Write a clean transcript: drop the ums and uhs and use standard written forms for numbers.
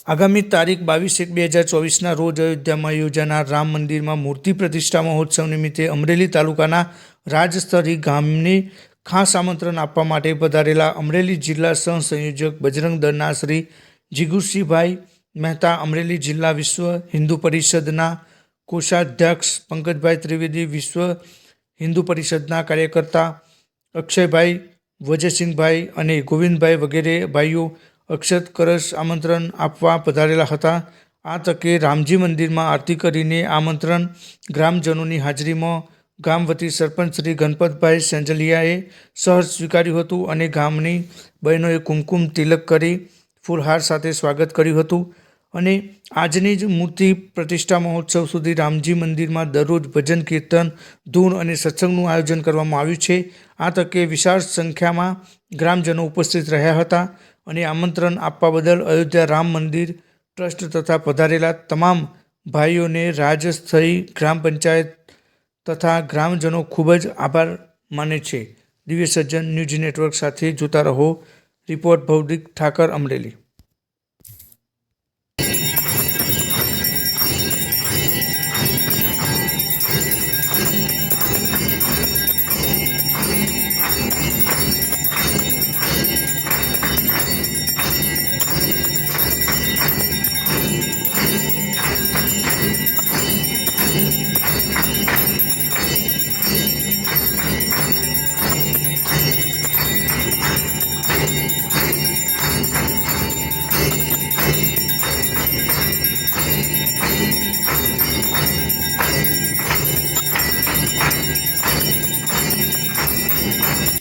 આગામી તારીખ 22/1/2024ના રોજ અયોધ્યામાં યોજાનાર રામ મંદિરમાં મૂર્તિ પ્રતિષ્ઠા મહોત્સવ નિમિત્તે અમરેલી તાલુકાના રાજસ્થળી ગામને ખાસ આમંત્રણ આપવા માટે પધારેલા અમરેલી જિલ્લા સહસંયોજક બજરંગ દળના શ્રી જીગુરસિંહભાઈ મહેતા, અમરેલી જિલ્લા વિશ્વ હિન્દુ પરિષદના કોષાધ્યક્ષ પંકજભાઈ ત્રિવેદી, વિશ્વ હિન્દુ પરિષદના કાર્યકર્તા અક્ષયભાઈ, વજયસિંહભાઈ અને ગોવિંદભાઈ વગેરે ભાઈઓ અક્ષત કરશ આમંત્રણ આપવા પધારેલા હતા। આ તકે રામજી મંદિરમાં આરતી કરીને આમંત્રણ ગ્રામજનોની હાજરીમાં ગામ વતી સરપંચ શ્રી ગણપતભાઈ સેંજલિયાએ સહર્ષ સ્વીકાર્યું હતું અને ગામની બહેનોએ કુમકુમ તિલક કરી ફૂલહાર સાથે સ્વાગત કર્યું હતું અને આજની જ મૂર્તિ પ્રતિષ્ઠા મહોત્સવ સુધી રામજી મંદિરમાં દરરોજ ભજન કીર્તન, ધૂન અને સત્સંગનું આયોજન કરવામાં આવ્યું છે। આ તકે વિશાળ સંખ્યામાં ગ્રામજનો ઉપસ્થિત રહ્યા હતા અને આમંત્રણ આપવા બદલ અયોધ્યા રામ મંદિર ટ્રસ્ટ તથા પધારેલા તમામ ભાઈઓને રાજસ્થળી ગ્રામ પંચાયત તથા ગ્રામજનો ખૂબ જ આભાર માને છે। દિવ્ય સજ્જન ન્યૂઝ નેટવર્ક સાથે જોતા રહો। રિપોર્ટ ભૌતિક ઠાકર, અમરેલી।